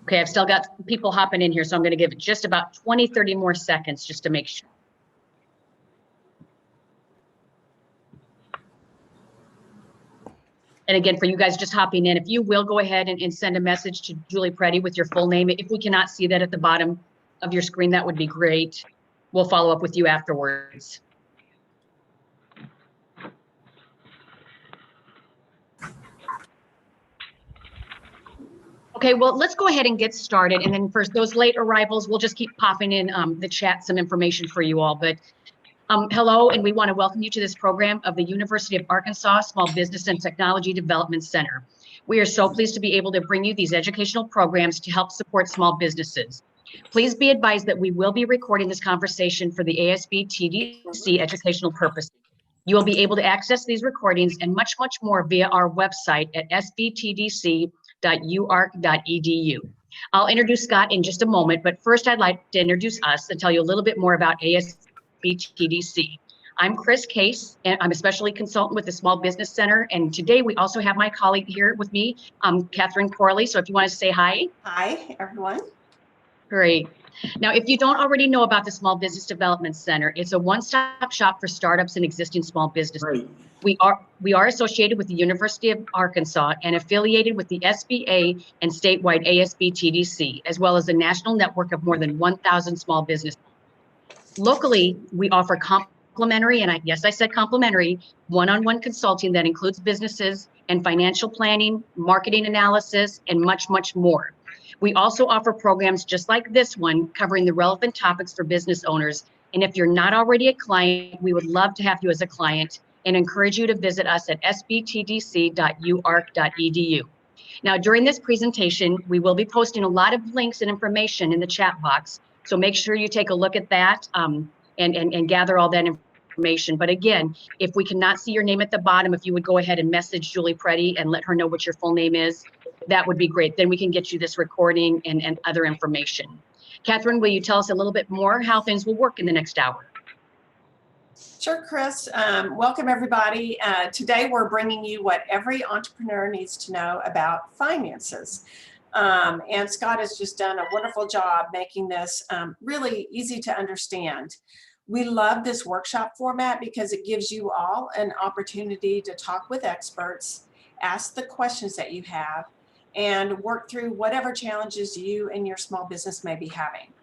Okay, I've still got people hopping in here, so I'm going to give it just about 20, 30 more seconds just to make sure. And again, for you guys just hopping in, if you will go ahead and send a message to Julie Preddy with your full name. If we cannot see that at the bottom of your screen, that would be great. We'll follow up with you afterwards. Okay, well, let's go ahead and get started. And then for those late arrivals, we'll just keep popping in the chat some information for you all. But hello, and we want to welcome you to this program of the University of Arkansas Small Business and Technology Development Center. We are so pleased to be able to bring you these educational programs to help support small businesses. Please be advised that we will be recording this conversation for the ASBTDC educational purposes. You will be able to access these recordings and much, much more via our website at sbtdc.uark.edu. I'll introduce Scott in just a moment, but first I'd like to introduce us and tell you a little bit more about ASBTDC. I'm Chris Case, and I'm a specialty consultant with the Small Business Center. And today we also have my colleague here with me, Catherine Corley. So if you want to say hi. Hi, everyone. Great. Now, if you don't already know about the Small Business Development Center, it's a one-stop shop for startups and existing small businesses. Right. We are associated with the University of Arkansas and affiliated with the SBA and statewide ASBTDC, as well as a national network of more than 1,000 small businesses. Locally, we offer complimentary, and yes, I said complimentary, one-on-one consulting that includes businesses and financial planning, marketing analysis, and much, much more. We also offer programs just like this one, covering the relevant topics for business owners. And if you're not already a client, we would love to have you as a client and encourage you to visit us at sbtdc.uark.edu. Now, during this presentation, we will be posting a lot of links and information in the chat box. So make sure you take a look at that and gather all that information. But again, if we cannot see your name at the bottom, if you would go ahead and message Julie Preddy and let her know what your full name is, that would be great. Then we can get you this recording and other information. Catherine, will you tell us a little bit more how things will work in the next hour? Sure, Chris. Welcome, everybody. Today, we're bringing you what every entrepreneur needs to know about finances. And Scott has just done a wonderful job making this really easy to understand. We love this workshop format because it gives you all an opportunity to talk with experts, ask the questions that you have, and work through whatever challenges you and your small business may be having.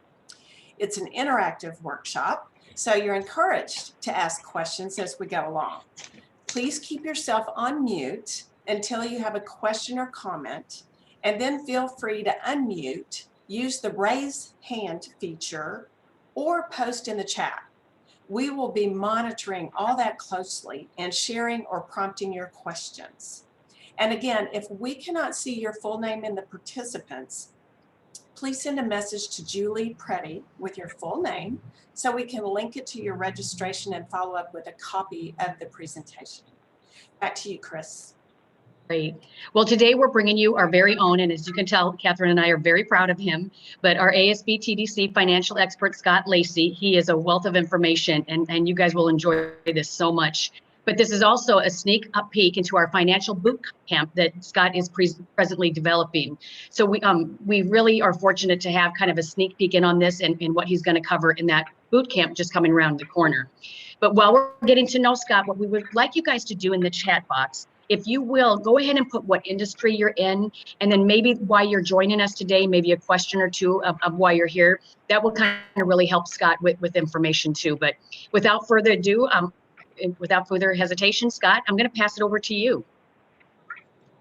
It's an interactive workshop, so you're encouraged to ask questions as we go along. Please keep yourself on mute until you have a question or comment, and then feel free to unmute, use the raise hand feature, or post in the chat. We will be monitoring all that closely and sharing or prompting your questions. And again, if we cannot see your full name in the participants, please send a message to Julie Preddy with your full name so we can link it to your registration and follow up with a copy of the presentation. Back to you, Chris. Great. Well, today we're bringing you our very own, and as you can tell, Catherine and I are very proud of him, but our ASBTDC financial expert, Scott Lacy. He is a wealth of information, and you guys will enjoy this so much. But this is also a sneak peek into our financial boot camp that Scott is presently developing. So we really are fortunate to have kind of a sneak peek in on this and what he's going to cover in that boot camp just coming around the corner. But while we're getting to know Scott, what we would like you guys to do in the chat box, if you will, go ahead and put what industry you're in, and then maybe why you're joining us today, maybe a question or two of why you're here. That will kind of really help Scott with information too. But without further ado, without further hesitation, Scott, I'm going to pass it over to you.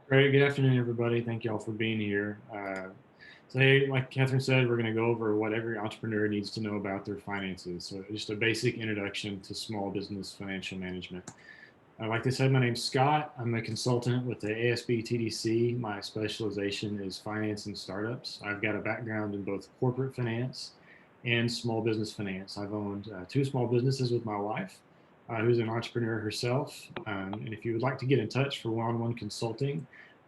Great. Good afternoon, everybody. Thank you all for being here. Today, like Catherine said, we're going to go over what every entrepreneur needs to know about their finances. So just a basic introduction to small business financial management. Like I said, my name's Scott. I'm a consultant with the ASBTDC. My specialization is finance and startups. I've got a background in both corporate finance and small business finance. I've owned 2 small businesses with my wife, who's an entrepreneur herself. And if you would like to get in touch for one-on-one consulting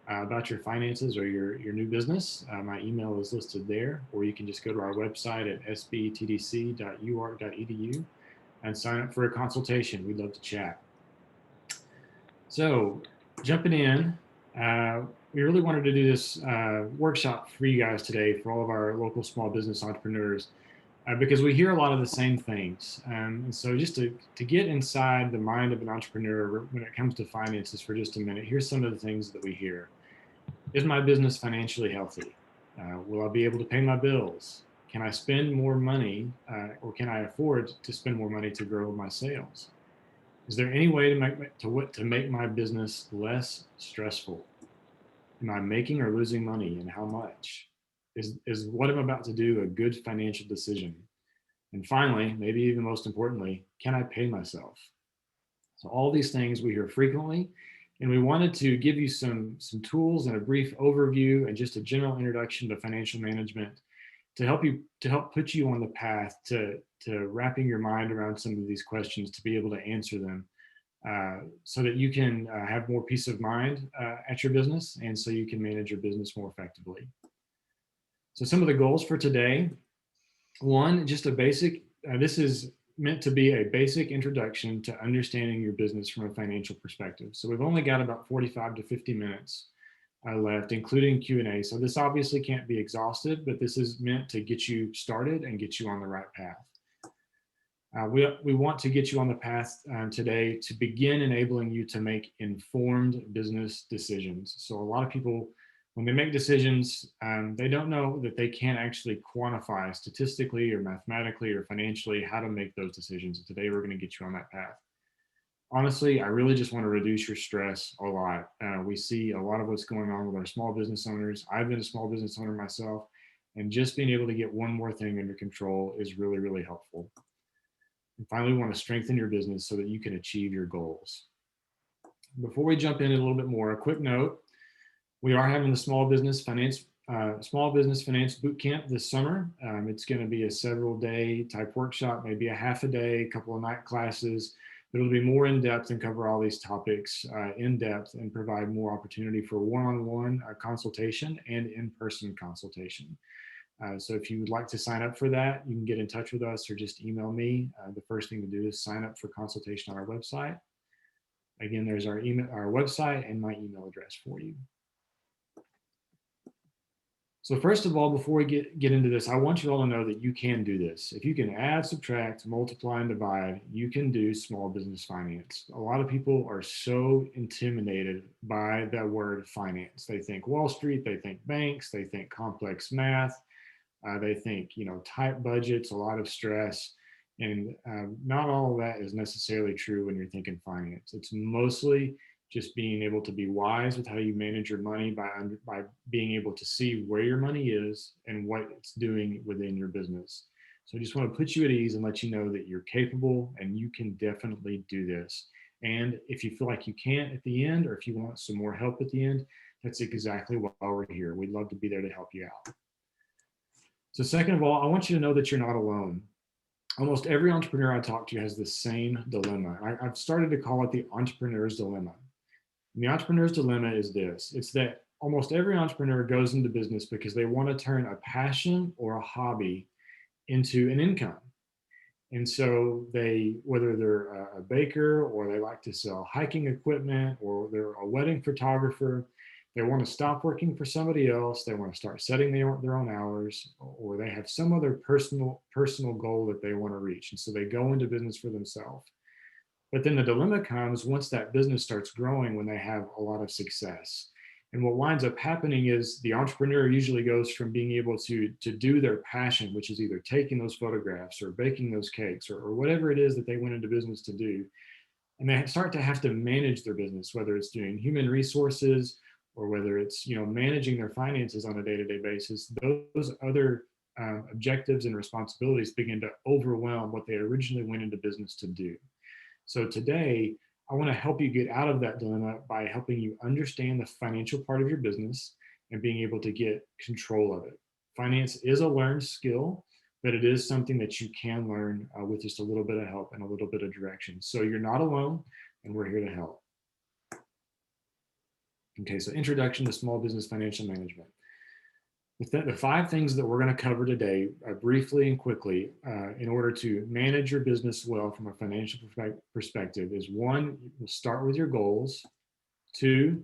about your finances or your new business, my email is listed there, or you can just go to our website at sbtdc.uark.edu and sign up for a consultation. We'd love to chat. So jumping in, We really wanted to do this workshop for you guys today, for all of our local small business entrepreneurs, because we hear a lot of the same things. And so just to get inside the mind of an entrepreneur when it comes to finances for just a minute, here's some of the things that we hear. Is my business financially healthy? Will I be able to pay my bills? Can I spend more money, or can I afford to spend more money to grow my sales? Is there any way to make my business less stressful? Am I making or losing money, and how much? Is what I'm about to do a good financial decision? And finally, maybe even most importantly, can I pay myself? So all these things we hear frequently, and we wanted to give you some tools and a brief overview and just a general introduction to financial management to help put you on the path to wrapping your mind around some of these questions, to be able to answer them, so that you can have more peace of mind at your business, and so you can manage your business more effectively. So some of the goals for today: one, just a basic, this is meant to be a basic introduction to understanding your business from a financial perspective. So we've only got about 45 to 50 minutes left, including Q&A. So this obviously can't be exhausted, but this is meant to get you started and get you on the right path. We want to get you on the path today to begin enabling you to make informed business decisions. So a lot of people, when they make decisions, they don't know that they can't actually quantify statistically or mathematically or financially how to make those decisions. And today we're going to get you on that path. Honestly, I really just want to reduce your stress a lot. We see a lot of what's going on with our small business owners. I've been a small business owner myself, and just being able to get one more thing under control is really, really helpful. And finally, we want to strengthen your business so that you can achieve your goals. Before we jump in a little bit more, a quick note: we are having the Small Business Finance Boot Camp this summer. It's going to be a several-day type workshop, maybe a half a day, a couple of night classes, but it'll be more in depth and cover all these topics in depth and provide more opportunity for one-on-one consultation and in-person consultation. So if you would like to sign up for that, you can get in touch with us or just email me. The first thing to do is sign up for consultation on our website. Again, there's our website and my email address for you. So first of all, before we get into this, I want you all to know that you can do this. If you can add, subtract, multiply, and divide, you can do small business finance. A lot of people are so intimidated by that word finance. They think Wall Street, they think banks, they think complex math, they think, tight budgets, a lot of stress. And not all of that is necessarily true when you're thinking finance. It's mostly just being able to be wise with how you manage your money by being able to see where your money is and what it's doing within your business. So I just want to put you at ease and let you know that you're capable and you can definitely do this. And if you feel like you can't at the end, or if you want some more help at the end, that's exactly why we're here. We'd love to be there to help you out. So second of all, I want you to know that you're not alone. Almost every entrepreneur I talk to has the same dilemma. I've started to call it the entrepreneur's dilemma. And the entrepreneur's dilemma is this: it's that almost every entrepreneur goes into business because they want to turn a passion or a hobby into an income. And so whether they're a baker, or they like to sell hiking equipment, or they're a wedding photographer, they want to stop working for somebody else, they want to start setting their own hours, or they have some other personal goal that they want to reach. And so they go into business for themselves. But then the dilemma comes once that business starts growing, when they have a lot of success. And what winds up happening is the entrepreneur usually goes from being able to do their passion, which is either taking those photographs or baking those cakes or whatever it is that they went into business to do. And they start to have to manage their business, whether it's doing human resources or whether it's managing their finances on a day-to-day basis. Those other objectives and responsibilities begin to overwhelm what they originally went into business to do. So today, I want to help you get out of that dilemma by helping you understand the financial part of your business and being able to get control of it. Finance is a learned skill, but it is something that you can learn with just a little bit of help and a little bit of direction. So you're not alone, and we're here to help. Okay, so introduction to small business financial management. The 5 things that we're going to cover today, briefly and quickly, in order to manage your business well from a financial perspective, is 1, start with your goals. 2,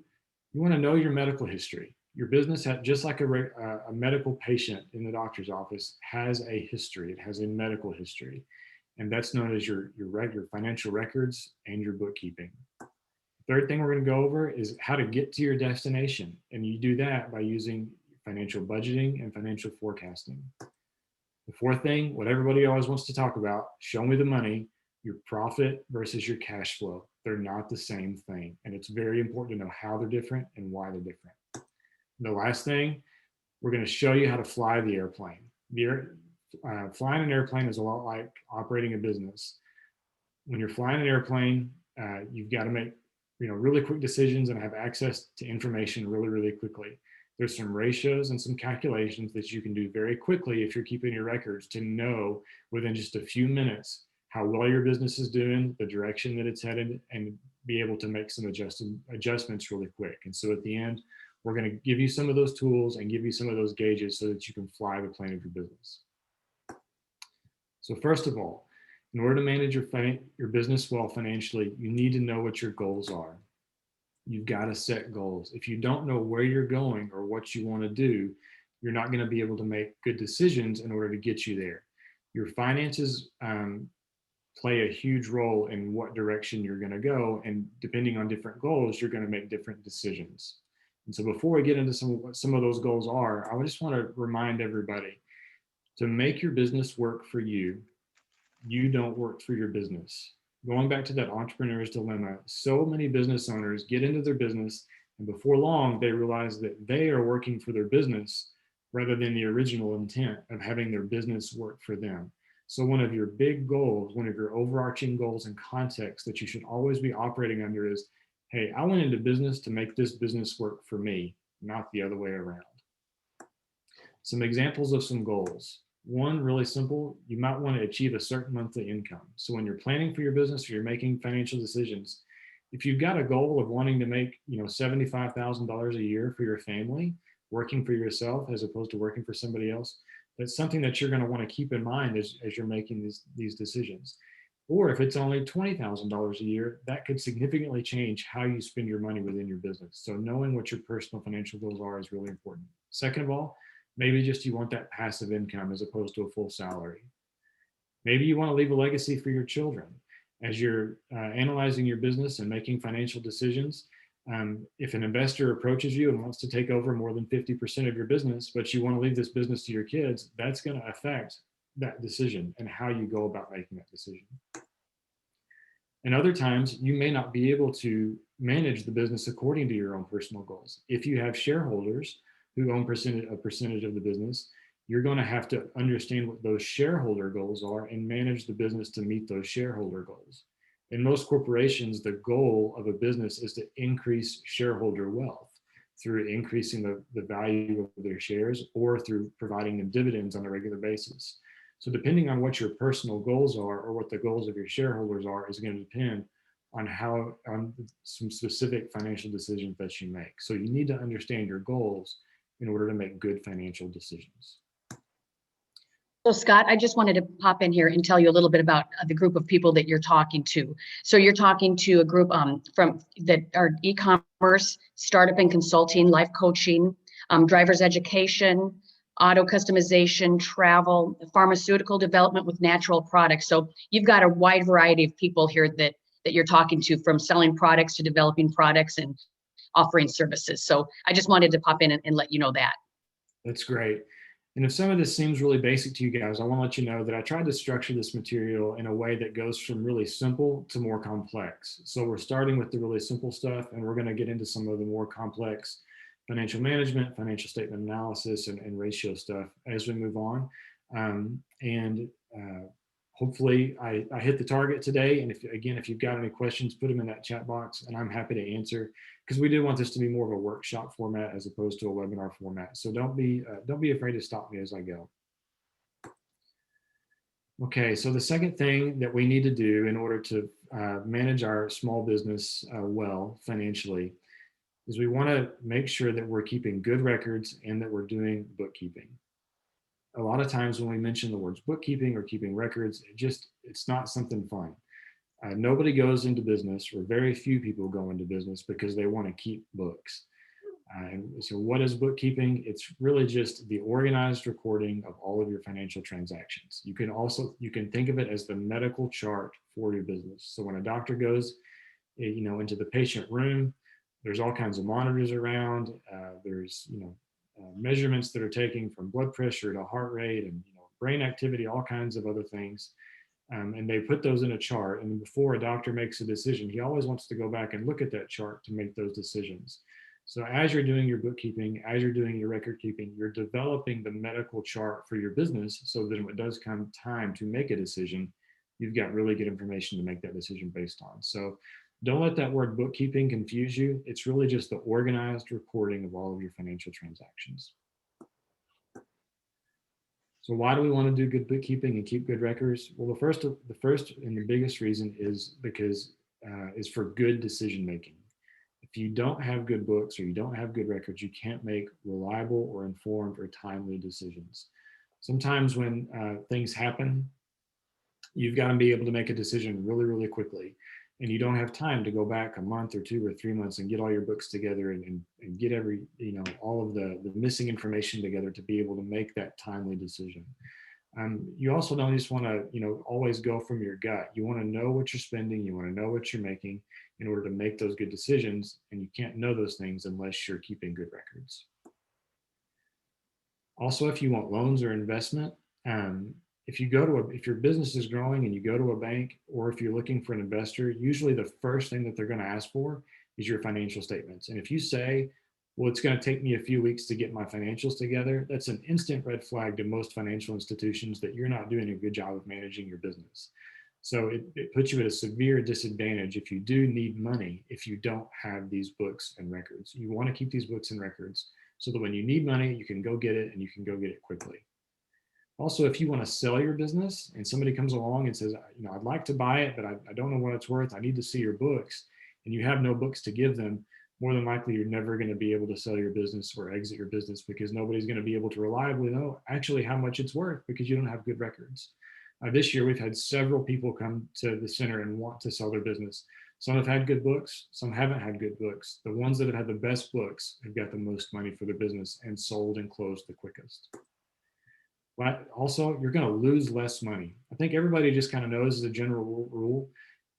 You want to know your medical history. Your business, just like a medical patient in the doctor's office, has a history. It has a medical history. And that's known as your financial records and your bookkeeping. Third thing we're going to go over is how to get to your destination. And you do that by using financial budgeting and financial forecasting. The fourth thing, what everybody always wants to talk about, show me the money, your profit versus your cash flow. They're not the same thing. And it's very important to know how they're different and why they're different. And the last thing, we're going to show you how to fly the airplane. Flying an airplane is a lot like operating a business. When you're flying an airplane, you've got to make really quick decisions and have access to information really, really quickly. There's some ratios and some calculations that you can do very quickly if you're keeping your records to know within just a few minutes how well your business is doing, the direction that it's headed, and be able to make some adjustments really quick. And so at the end, we're going to give you some of those tools and give you some of those gauges so that you can fly the plane of your business. So first of all, in order to manage your business well financially, you need to know what your goals are. You've got to set goals. If you don't know where you're going or what you want to do, you're not going to be able to make good decisions in order to get you there. Your finances play a huge role in what direction you're going to go. And depending on different goals, you're going to make different decisions. And so before we get into what some of those goals are, I just want to remind everybody to make your business work for you. You don't work for your business. Going back to that entrepreneur's dilemma, so many business owners get into their business and before long, they realize that they are working for their business rather than the original intent of having their business work for them. So one of your big goals, one of your overarching goals and context that you should always be operating under is, hey, I went into business to make this business work for me, not the other way around. Some examples of some goals. One, really simple, you might want to achieve a certain monthly income. So when you're planning for your business or you're making financial decisions, if you've got a goal of wanting to make, $75,000 a year for your family, working for yourself as opposed to working for somebody else, that's something that you're going to want to keep in mind as you're making these decisions. Or if it's only $20,000 a year, that could significantly change how you spend your money within your business. So knowing what your personal financial goals are is really important. Second of all, maybe just you want that passive income as opposed to a full salary. Maybe you want to leave a legacy for your children. As you're analyzing your business and making financial decisions, if an investor approaches you and wants to take over more than 50% of your business, but you want to leave this business to your kids, that's going to affect that decision and how you go about making that decision. And other times, you may not be able to manage the business according to your own personal goals. If you have shareholders who own a percentage of the business, you're going to have to understand what those shareholder goals are and manage the business to meet those shareholder goals. In most corporations, the goal of a business is to increase shareholder wealth through increasing the value of their shares or through providing them dividends on a regular basis. So depending on what your personal goals are or what the goals of your shareholders are is going to depend on some specific financial decisions that you make. So you need to understand your goals in order to make good financial decisions. So Scott, I just wanted to pop in here and tell you a little bit about the group of people that you're talking to. So you're talking to a group from that are e-commerce, startup and consulting, life coaching, driver's education, auto customization, travel, pharmaceutical development with natural products. So you've got a wide variety of people here that you're talking to, from selling products to developing products and offering services. So I just wanted to pop in and let you know that. That's great. And if some of this seems really basic to you guys, I want to let you know that I tried to structure this material in a way that goes from really simple to more complex. So we're starting with the really simple stuff, and we're going to get into some of the more complex financial management, financial statement analysis, and ratio stuff as we move on. Hopefully I hit the target today. And if you've got any questions, put them in that chat box and I'm happy to answer, because we do want this to be more of a workshop format as opposed to a webinar format. So don't be afraid to stop me as I go. Okay, so the second thing that we need to do in order to manage our small business well financially is we want to make sure that we're keeping good records and that we're doing bookkeeping. A lot of times when we mention the words bookkeeping or keeping records, it's not something fun. Nobody goes into business, or very few people go into business because they want to keep books. And so what is bookkeeping? It's really just the organized recording of all of your financial transactions. You can think of it as the medical chart for your business. So when a doctor goes, into the patient room, there's all kinds of monitors around. There's, measurements that are taken from blood pressure to heart rate and, brain activity, all kinds of other things. And they put those in a chart. And before a doctor makes a decision, he always wants to go back and look at that chart to make those decisions. So as you're doing your bookkeeping, as you're doing your record keeping, you're developing the medical chart for your business so that when it does come time to make a decision, you've got really good information to make that decision based on. So don't let that word bookkeeping confuse you. It's really just the organized recording of all of your financial transactions. So why do we want to do good bookkeeping and keep good records? Well, the first and the biggest reason is because is for good decision making. If you don't have good books or you don't have good records, you can't make reliable or informed or timely decisions. Sometimes when things happen, you've got to be able to make a decision really, really quickly. And you don't have time to go back a month or 2 or 3 months and get all your books together and get all of the missing information together to be able to make that timely decision. You also don't just want to, always go from your gut. You want to know what you're spending. You want to know what you're making in order to make those good decisions. And you can't know those things unless you're keeping good records. Also, if you want loans or investment, if your business is growing and you go to a bank, or if you're looking for an investor, usually the first thing that they're going to ask for is your financial statements. And if you say, well, it's going to take me a few weeks to get my financials together, that's an instant red flag to most financial institutions that you're not doing a good job of managing your business. So it puts you at a severe disadvantage if you do need money, if you don't have these books and records. You want to keep these books and records so that when you need money, you can go get it and you can go get it quickly. Also, if you want to sell your business and somebody comes along and says, I'd like to buy it, but I don't know what it's worth. I need to see your books, and you have no books to give them, more than likely you're never going to be able to sell your business or exit your business because nobody's going to be able to reliably know actually how much it's worth because you don't have good records. This year, we've had several people come to the center and want to sell their business. Some have had good books, some haven't had good books. The ones that have had the best books have got the most money for their business and sold and closed the quickest. But also, you're going to lose less money. I think everybody just kind of knows as a general rule,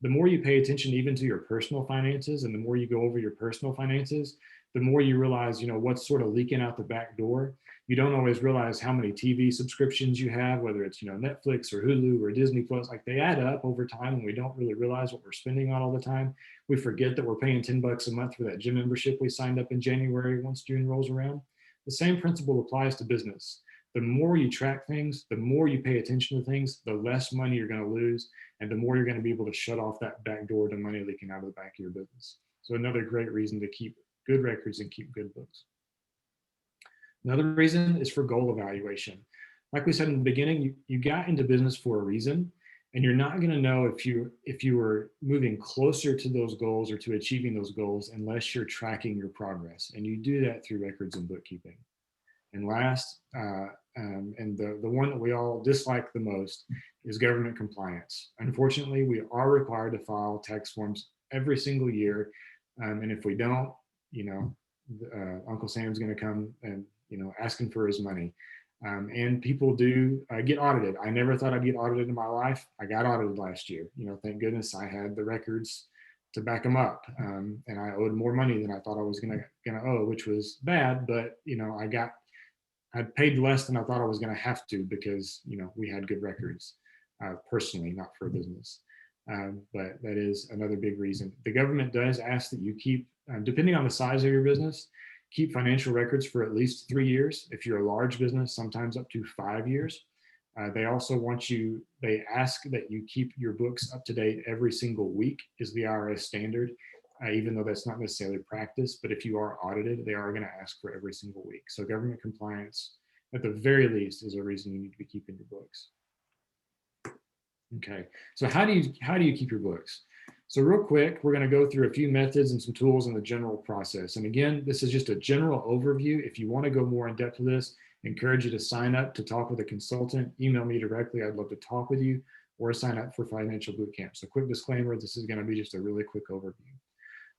the more you pay attention even to your personal finances and the more you go over your personal finances, the more you realize, what's sort of leaking out the back door. You don't always realize how many TV subscriptions you have, whether it's, Netflix or Hulu or Disney Plus, like they add up over time and we don't really realize what we're spending on all the time. We forget that we're paying $10 a month for that gym membership we signed up in January once June rolls around. The same principle applies to business. The more you track things, the more you pay attention to things, the less money you're going to lose, and the more you're going to be able to shut off that back door to money leaking out of the back of your business. So another great reason to keep good records and keep good books. Another reason is for goal evaluation. Like we said in the beginning, you got into business for a reason, and you're not going to know if you are moving closer to those goals or to achieving those goals unless you're tracking your progress, and you do that through records and bookkeeping. And last, and the one that we all dislike the most is government compliance. Unfortunately, we are required to file tax forms every single year. And if we don't, Uncle Sam's going to come and, asking for his money. And people do get audited. I never thought I'd get audited in my life. I got audited last year. Thank goodness I had the records to back them up. And I owed more money than I thought I was gonna owe, which was bad. But, I paid less than I thought I was going to have to because, we had good records personally, not for a business. But that is another big reason. The government does ask that you keep, depending on the size of your business, keep financial records for at least 3 years. If you're a large business, sometimes up to 5 years. They also they ask that you keep your books up to date every single week is the IRS standard. Even though that's not necessarily practice, but if you are audited, they are going to ask for every single week. So government compliance, at the very least, is a reason you need to be keeping your books. Okay, so how do you keep your books? So real quick, we're going to go through a few methods and some tools in the general process. And again, this is just a general overview. If you want to go more in depth with this, I encourage you to sign up to talk with a consultant. Email me directly. I'd love to talk with you, or sign up for Financial Bootcamp. So quick disclaimer, this is going to be just a really quick overview.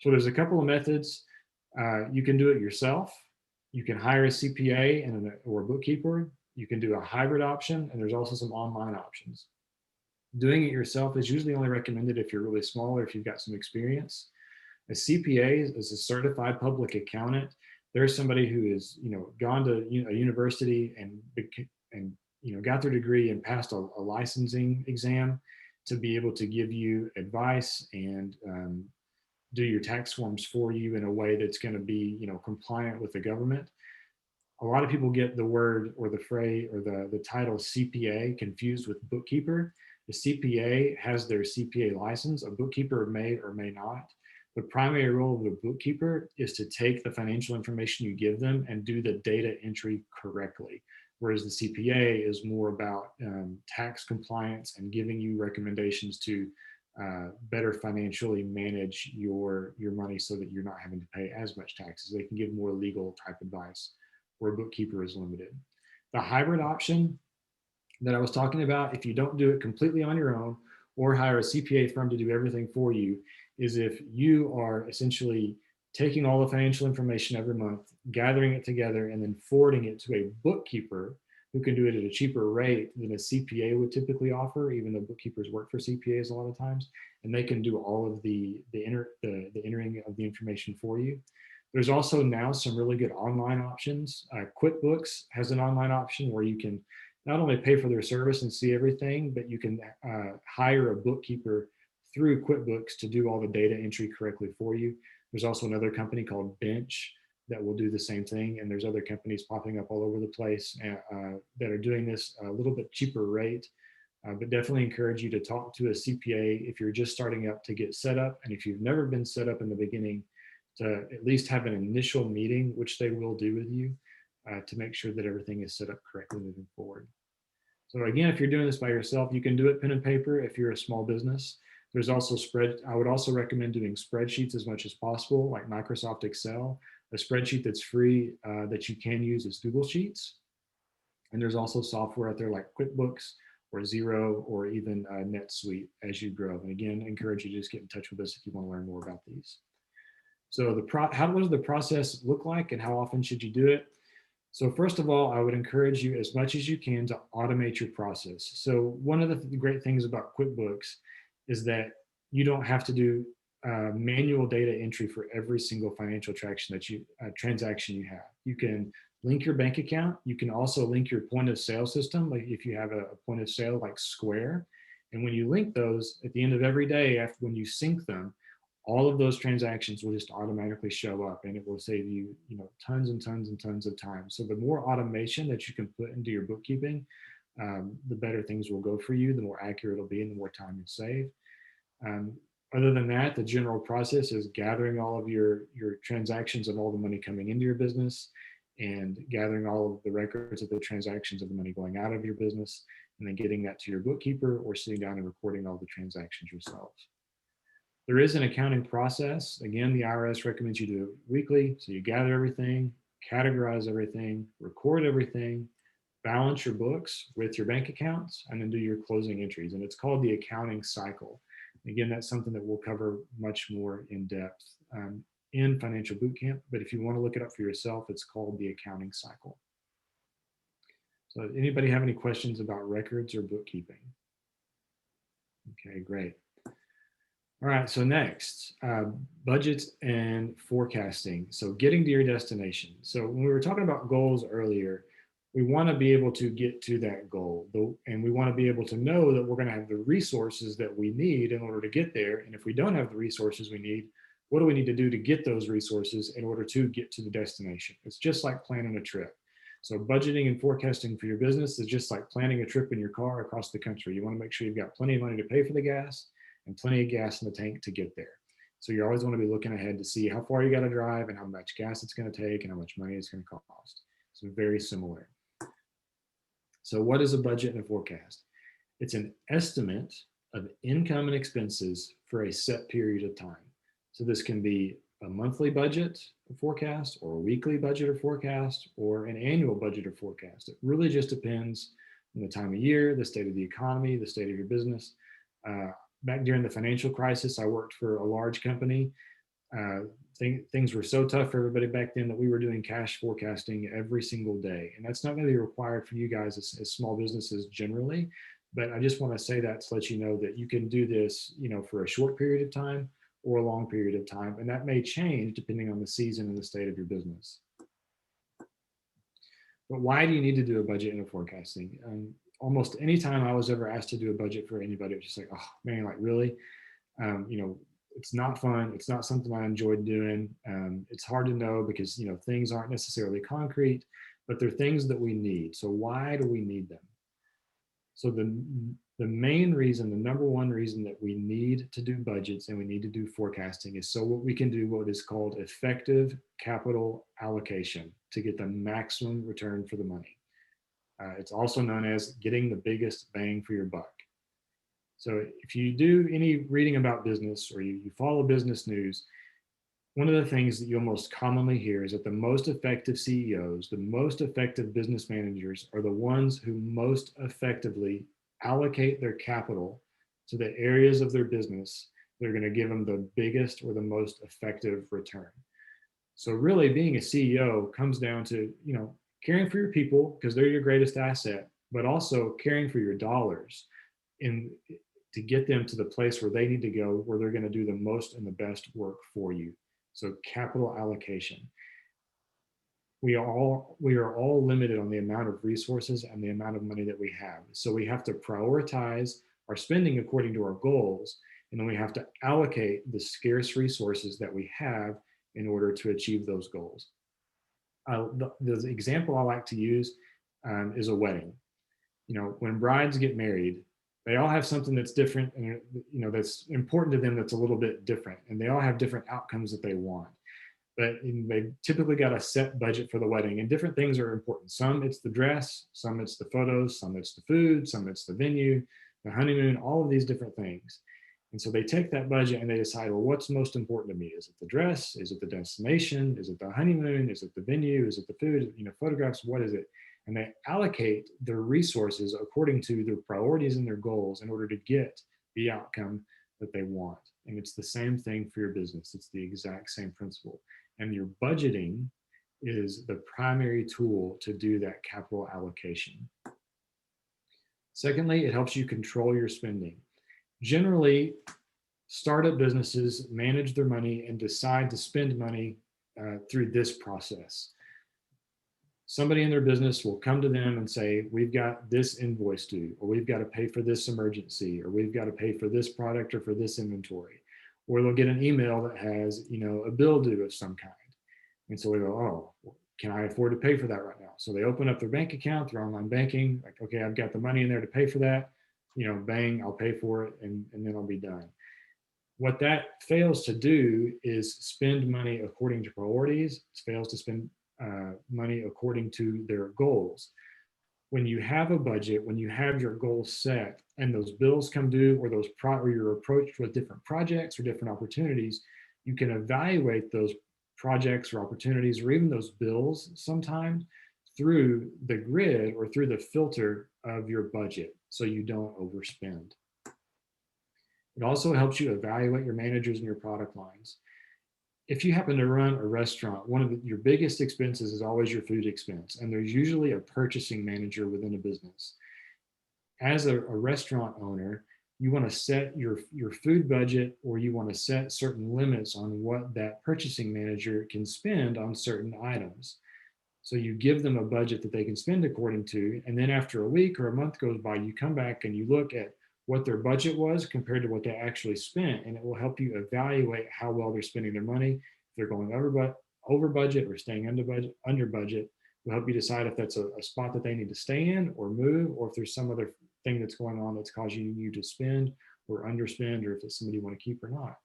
So there's a couple of methods. You can do it yourself. You can hire a CPA or a bookkeeper. You can do a hybrid option, and there's also some online options. Doing it yourself is usually only recommended if you're really small or if you've got some experience. A CPA is a certified public accountant. There's somebody who is, gone to a university and got their degree and passed a licensing exam to be able to give you advice and do your tax forms for you in a way that's going to be, compliant with the government. A lot of people get the word or the phrase or the title CPA confused with bookkeeper. The CPA has their CPA license. A bookkeeper may or may not. The primary role of the bookkeeper is to take the financial information you give them and do the data entry correctly, whereas the CPA is more about tax compliance and giving you recommendations to better financially manage your money so that you're not having to pay as much taxes. They can give more legal type advice where a bookkeeper is limited. The hybrid option that I was talking about, if you don't do it completely on your own or hire a CPA firm to do everything for you, is if you are essentially taking all the financial information every month, gathering it together, and then forwarding it to a bookkeeper who can do it at a cheaper rate than a CPA would typically offer, even though bookkeepers work for CPAs a lot of times, and they can do all of the entering of the information for you. There's also now some really good online options. QuickBooks has an online option where you can not only pay for their service and see everything, but you can hire a bookkeeper through QuickBooks to do all the data entry correctly for you. There's also another company called Bench that will do the same thing. And there's other companies popping up all over the place that are doing this a little bit cheaper rate, but definitely encourage you to talk to a CPA if you're just starting up to get set up. And if you've never been set up in the beginning, to at least have an initial meeting, which they will do with you, to make sure that everything is set up correctly moving forward. So again, if you're doing this by yourself, you can do it pen and paper if you're a small business. There's also I would also recommend doing spreadsheets as much as possible, like Microsoft Excel. A spreadsheet that's free that you can use is Google Sheets. And there's also software out there like QuickBooks or Xero or even NetSuite as you grow. And again, I encourage you to just get in touch with us if you want to learn more about these. So what does the process look like and how often should you do it? So first of all, I would encourage you as much as you can to automate your process. So one of the great things about QuickBooks is that you don't have to do manual data entry for every single financial transaction you have. You can link your bank account. You can also link your point of sale system, like if you have a point of sale like Square. And when you link those at the end of every day, when you sync them, all of those transactions will just automatically show up, and it will save you, tons and tons and tons of time. So the more automation that you can put into your bookkeeping, the better things will go for you, the more accurate it'll be, and the more time you save. Other than that, the general process is gathering all of your transactions of all the money coming into your business and gathering all of the records of the transactions of the money going out of your business, and then getting that to your bookkeeper or sitting down and recording all the transactions yourselves. There is an accounting process. Again, the IRS recommends you do it weekly. So you gather everything, categorize everything, record everything, balance your books with your bank accounts, and then do your closing entries. And it's called the accounting cycle. Again, that's something that we'll cover much more in depth in Financial Bootcamp. But if you want to look it up for yourself, it's called the accounting cycle. So anybody have any questions about records or bookkeeping? Okay, great. All right, so next, budgets and forecasting. So getting to your destination. So when we were talking about goals earlier, we want to be able to get to that goal, and we want to be able to know that we're going to have the resources that we need in order to get there. And if we don't have the resources we need, what do we need to do to get those resources in order to get to the destination? It's just like planning a trip. So budgeting and forecasting for your business is just like planning a trip in your car across the country. You want to make sure you've got plenty of money to pay for the gas and plenty of gas in the tank to get there. So you always want to be looking ahead to see how far you got to drive and how much gas it's going to take and how much money it's going to cost. So very similar. So what is a budget and a forecast? It's an estimate of income and expenses for a set period of time. So this can be a monthly budget or forecast, or a weekly budget or forecast, or an annual budget or forecast. It really just depends on the time of year, the state of the economy, the state of your business. Back during the financial crisis, I worked for a large company. things were so tough for everybody back then that we were doing cash forecasting every single day. And that's not going to be required for you guys as small businesses generally. But I just want to say that to let you know that you can do this, for a short period of time or a long period of time. And that may change depending on the season and the state of your business. But why do you need to do a budget and a forecasting? Almost any time I was ever asked to do a budget for anybody, it was just like, oh man, like really? It's not fun. It's not something I enjoyed doing. It's hard to know because, things aren't necessarily concrete, but they're things that we need. So why do we need them? So the main reason, the number one reason that we need to do budgets and we need to do forecasting is so what we can do what is called effective capital allocation to get the maximum return for the money. It's also known as getting the biggest bang for your buck. So if you do any reading about business or you follow business news, one of the things that you'll most commonly hear is that the most effective CEOs, the most effective business managers are the ones who most effectively allocate their capital to the areas of their business that are going to give them the biggest or the most effective return. So really being a CEO comes down to, caring for your people because they're your greatest asset, but also caring for your dollars to get them to the place where they need to go, where they're going to do the most and the best work for you. So capital allocation. We are all limited on the amount of resources and the amount of money that we have. So we have to prioritize our spending according to our goals, and then we have to allocate the scarce resources that we have in order to achieve those goals. The example I like to use is a wedding. When brides get married, they all have something that's different and that's important to them that's a little bit different, and they all have different outcomes that they want. But they typically got a set budget for the wedding, and different things are important. Some it's the dress, some it's the photos, some it's the food, some it's the venue, the honeymoon, all of these different things. And so they take that budget and they decide, well, what's most important to me? Is it the dress? Is it the destination? Is it the honeymoon? Is it the venue? Is it the food? Photographs? What is it? And they allocate their resources according to their priorities and their goals in order to get the outcome that they want. And it's the same thing for your business. It's the exact same principle. And your budgeting is the primary tool to do that capital allocation. Secondly, it helps you control your spending. Generally, startup businesses manage their money and decide to spend money through this process. Somebody in their business will come to them and say, we've got this invoice due, or we've got to pay for this emergency, or we've got to pay for this product or for this inventory. Or they'll get an email that has, a bill due of some kind. And so we go, oh, can I afford to pay for that right now? So they open up their bank account, their online banking, like, okay, I've got the money in there to pay for that. Bang, I'll pay for it, and then I'll be done. What that fails to do is spend money according to priorities. It fails to spend money according to their goals. When you have a budget, when you have your goals set and those bills come due, or or you're approached with different projects or different opportunities, you can evaluate those projects or opportunities or even those bills sometimes through the grid or through the filter of your budget so you don't overspend. It also helps you evaluate your managers and your product lines. If you happen to run a restaurant, one of your biggest expenses is always your food expense, and there's usually a purchasing manager within a business. As a restaurant owner, you want to set your food budget, or you want to set certain limits on what that purchasing manager can spend on certain items. So you give them a budget that they can spend according to, and then after a week or a month goes by, you come back and you look at what their budget was compared to what they actually spent, and it will help you evaluate how well they're spending their money. If they're going over budget or staying under budget, will help you decide if that's a spot that they need to stay in or move, or if there's some other thing that's going on that's causing you to spend or underspend, or if it's somebody you want to keep or not.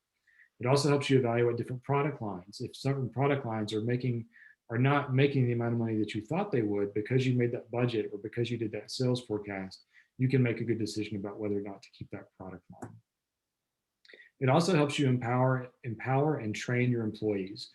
It also helps you evaluate different product lines. If certain product lines are not making the amount of money that you thought they would because you made that budget or because you did that sales forecast, you can make a good decision about whether or not to keep that product line. It also helps you empower and train your employees.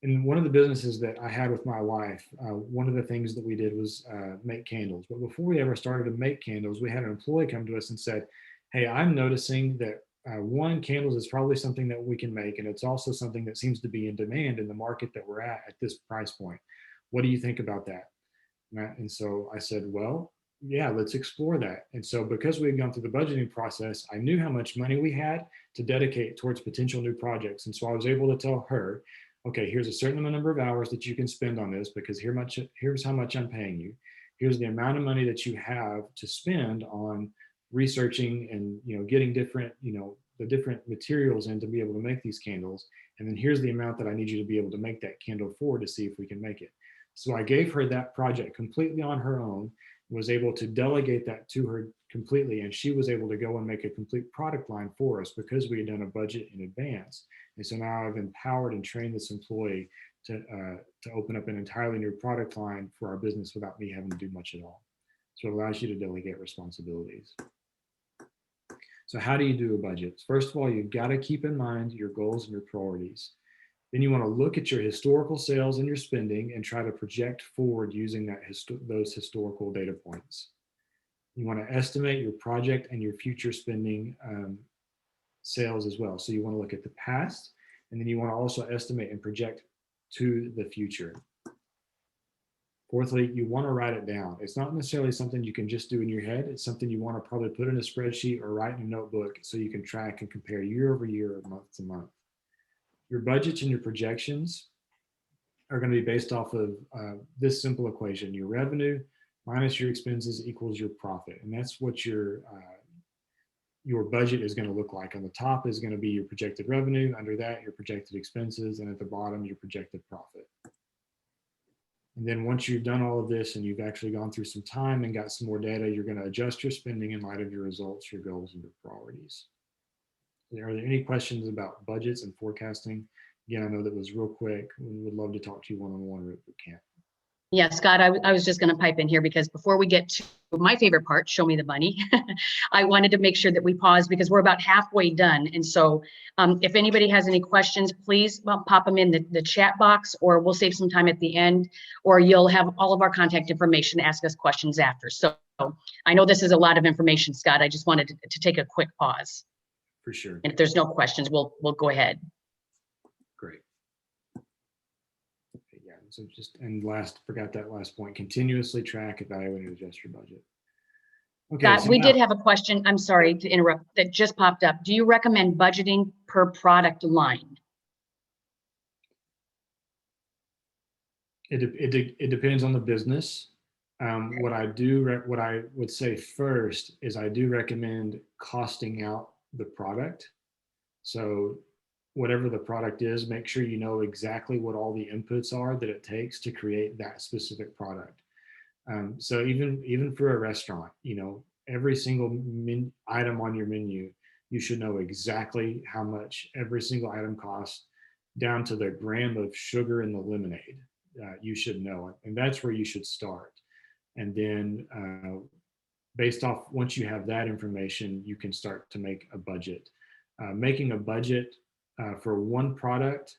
In one of the businesses that I had with my wife, one of the things that we did was make candles. But before we ever started to make candles, we had an employee come to us and said, hey, I'm noticing that one, candles is probably something that we can make, and it's also something that seems to be in demand in the market that we're at this price point. What do you think about that? And so I said, well, yeah, let's explore that. And so because we had gone through the budgeting process, I knew how much money we had to dedicate towards potential new projects. And so I was able to tell her, okay, here's a certain number of hours that you can spend on this, because here's how much I'm paying you. Here's the amount of money that you have to spend on researching and, getting different, the different materials in to be able to make these candles. And then here's the amount that I need you to be able to make that candle for, to see if we can make it. So I gave her that project completely on her own, was able to delegate that to her completely, and she was able to go and make a complete product line for us because we had done a budget in advance. And so now I've empowered and trained this employee to open up an entirely new product line for our business without me having to do much at all. So it allows you to delegate responsibilities. So how do you do a budget? First of all, you've got to keep in mind your goals and your priorities. Then you want to look at your historical sales and your spending and try to project forward using those historical data points. You want to estimate your project and your future spending sales as well. So you want to look at the past, and then you want to also estimate and project to the future. Fourthly, you want to write it down. It's not necessarily something you can just do in your head. It's something you want to probably put in a spreadsheet or write in a notebook so you can track and compare year over year or month to month. Your budgets and your projections are going to be based off of this simple equation. Your revenue minus your expenses equals your profit. And that's what your budget is going to look like. On the top is going to be your projected revenue. Under that, your projected expenses. And at the bottom, your projected profit. And then once you've done all of this and you've actually gone through some time and got some more data, you're going to adjust your spending in light of your results, your goals, and your priorities. Are there any questions about budgets and forecasting? Again, I know that was real quick. We would love to talk to you one-on-one, but we can't. Yeah, Scott, I was just going to pipe in here because before we get to my favorite part, show me the money, I wanted to make sure that we pause because we're about halfway done. And so if anybody has any questions, please pop them in the chat box, or we'll save some time at the end, or you'll have all of our contact information to ask us questions after. So I know this is a lot of information, Scott. I just wanted to take a quick pause. For sure. And if there's no questions, we'll go ahead. Great. Okay, yeah. So forgot that last point. Continuously track, evaluate, and adjust your budget. Okay. Scott, so we now, did have a question. I'm sorry to interrupt. That just popped up. Do you recommend budgeting per product line? It depends on the business. What I would say first is I do recommend costing out the product. So whatever the product is, make sure you know exactly what all the inputs are that it takes to create that specific product. So even for a restaurant, every single item on your menu, you should know exactly how much every single item costs, down to the gram of sugar in the lemonade. You should know it, and that's where you should start. And then based off, once you have that information, you can start to make a budget. Making a budget for one product,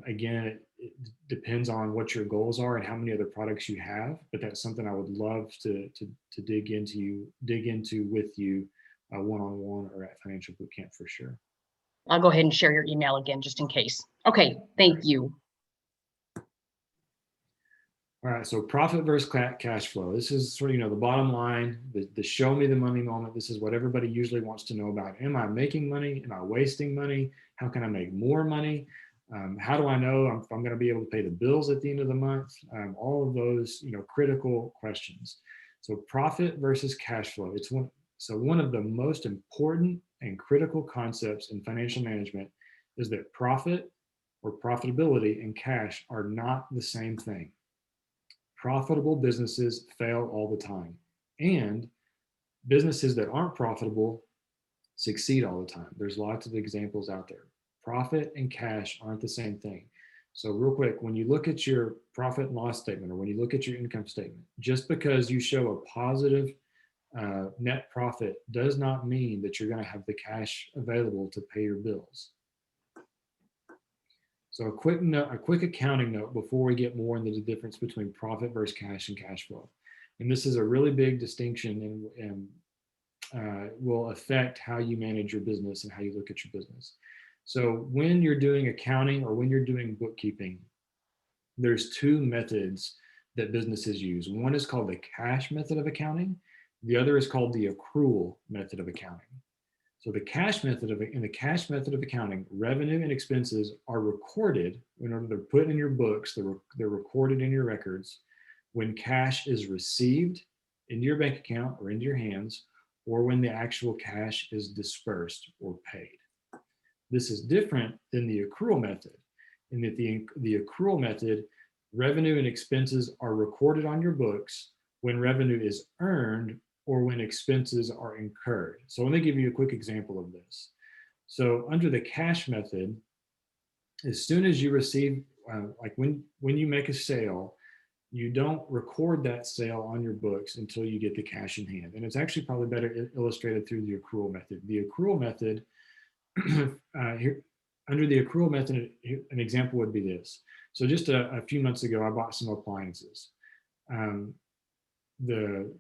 again, it depends on what your goals are and how many other products you have, but that's something I would love to dig into with you one-on-one or at Financial Bootcamp for sure. I'll go ahead and share your email again, just in case. Okay, thank you. All right, so profit versus cash flow. This is sort of, the bottom line, the show me the money moment. This is what everybody usually wants to know about. Am I making money? Am I wasting money? How can I make more money? How do I know if I'm going to be able to pay the bills at the end of the month? All of those, critical questions. So profit versus cash flow. One of the most important and critical concepts in financial management is that profit or profitability and cash are not the same thing. Profitable businesses fail all the time, and businesses that aren't profitable succeed all the time. There's lots of examples out there. Profit and cash aren't the same thing. So real quick, when you look at your profit and loss statement, or when you look at your income statement, just because you show a positive net profit does not mean that you're going to have the cash available to pay your bills. So a quick accounting note before we get more into the difference between profit versus cash and cash flow. And this is a really big distinction will affect how you manage your business and how you look at your business. So when you're doing accounting or when you're doing bookkeeping, there's two methods that businesses use. One is called the cash method of accounting. The other is called the accrual method of accounting. So in the cash method of accounting, revenue and expenses are recorded in order to put in your books. They're recorded in your records when cash is received into your bank account or into your hands, or when the actual cash is dispersed or paid. This is different than the accrual method, in that the accrual method, revenue and expenses are recorded on your books when revenue is earned or when expenses are incurred. So let me give you a quick example of this. So under the cash method, as soon as you receive, like when you make a sale, you don't record that sale on your books until you get the cash in hand. And it's actually probably better illustrated through the accrual method. The accrual method, under the accrual method, an example would be this. So just a few months ago, I bought some appliances. The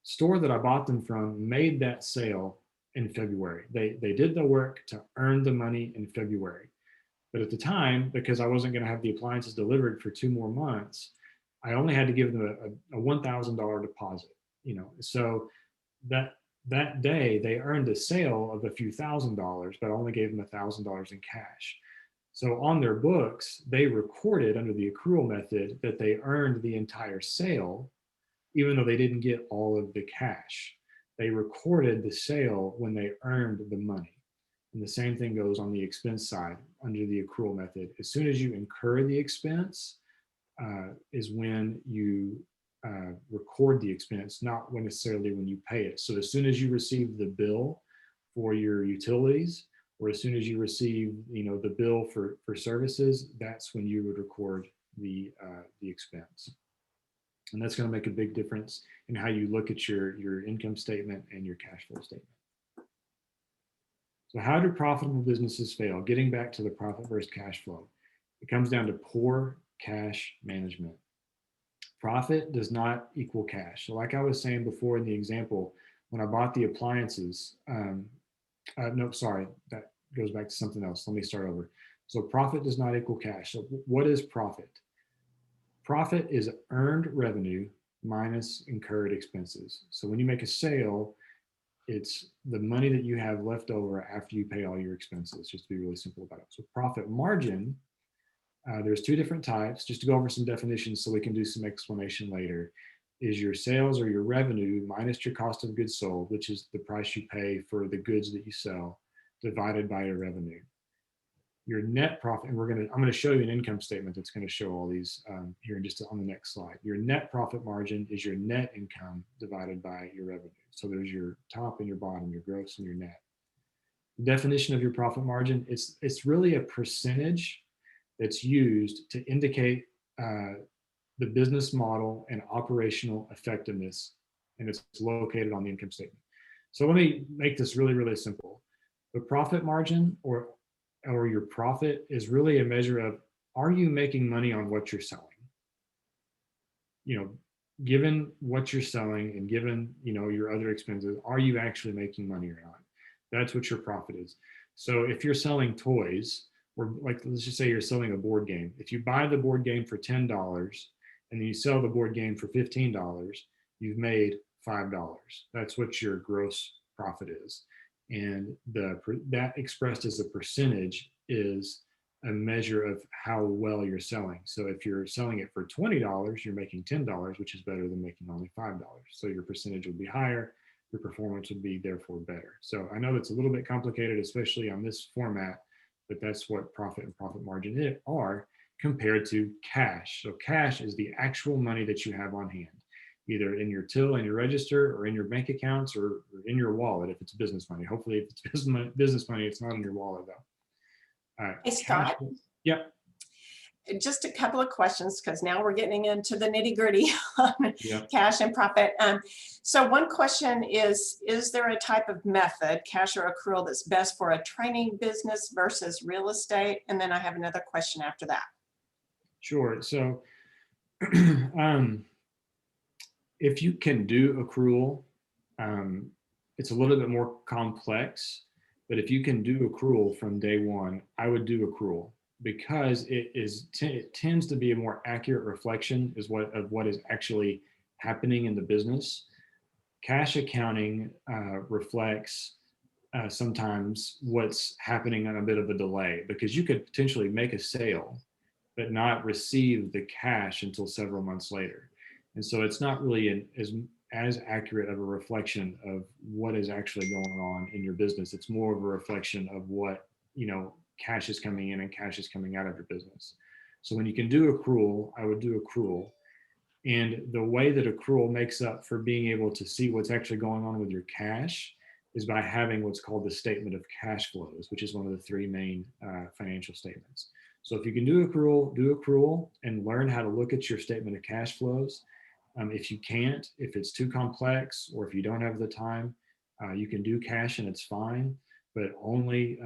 store that I bought them from made that sale in February. They did the work to earn the money in February. But at the time, because I wasn't going to have the appliances delivered for 2 more months, I only had to give them a $1,000 deposit. So that day they earned a sale of a few $1,000s, but I only gave them $1,000 in cash. So on their books, they recorded under the accrual method that they earned the entire sale, even though they didn't get all of the cash. They recorded the sale when they earned the money. And the same thing goes on the expense side under the accrual method. As soon as you incur the expense is when you record the expense, not necessarily when you pay it. So as soon as you receive the bill for your utilities, or as soon as you receive, the bill for services, that's when you would record the expense. And that's going to make a big difference in how you look at your income statement and your cash flow statement. So how do profitable businesses fail? Getting back to the profit versus cash flow, it comes down to poor cash management. Profit does not equal cash. So like I was saying before in the example, when I bought the appliances, no, sorry, that goes back to something else. Let me start over. So profit does not equal cash. So what is profit? Profit is earned revenue minus incurred expenses. So when you make a sale, it's the money that you have left over after you pay all your expenses, just to be really simple about it. So profit margin, there's 2 different types, just to go over some definitions so we can do some explanation later, is your sales or your revenue minus your cost of goods sold, which is the price you pay for the goods that you sell, divided by your revenue. Your net profit, and I'm going to show you an income statement that's going to show all these here in just on the next slide. Your net profit margin is your net income divided by your revenue. So there's your top and your bottom, your gross and your net. The definition of your profit margin, it's really a percentage that's used to indicate the business model and operational effectiveness, and it's located on the income statement. So let me make this really, really simple. The profit margin or your profit is really a measure of, are you making money on what you're selling? Given what you're selling and given, your other expenses, are you actually making money or not? That's what your profit is. So if you're selling toys, or like, let's just say you're selling a board game. If you buy the board game for $10 and then you sell the board game for $15, you've made $5. That's what your gross profit is. And that expressed as a percentage is a measure of how well you're selling. So if you're selling it for $20, you're making $10, which is better than making only $5. So your percentage would be higher, your performance would be therefore better. So I know it's a little bit complicated, especially on this format, but that's what profit and profit margin are compared to cash. So cash is the actual money that you have on hand, either in your till and your register or in your bank accounts or in your wallet if it's business money. Hopefully if it's business money, it's not in your wallet though. Hey, Scott. Yep. Just a couple of questions, because now we're getting into the nitty gritty on cash and profit. So one question is there a type of method, cash or accrual, that's best for a training business versus real estate? And then I have another question after that. Sure. So if you can do accrual, it's a little bit more complex, but if you can do accrual from day one, I would do accrual because it tends to be a more accurate reflection of what is actually happening in the business. Cash accounting reflects sometimes what's happening on a bit of a delay because you could potentially make a sale but not receive the cash until several months later. And so it's not really as accurate of a reflection of what is actually going on in your business. It's more of a reflection of what, cash is coming in and cash is coming out of your business. So when you can do accrual, I would do accrual. And the way that accrual makes up for being able to see what's actually going on with your cash is by having what's called the statement of cash flows, which is one of the three main financial statements. So if you can do accrual and learn how to look at your statement of cash flows. If you can't, if it's too complex, or if you don't have the time, you can do cash and it's fine, but only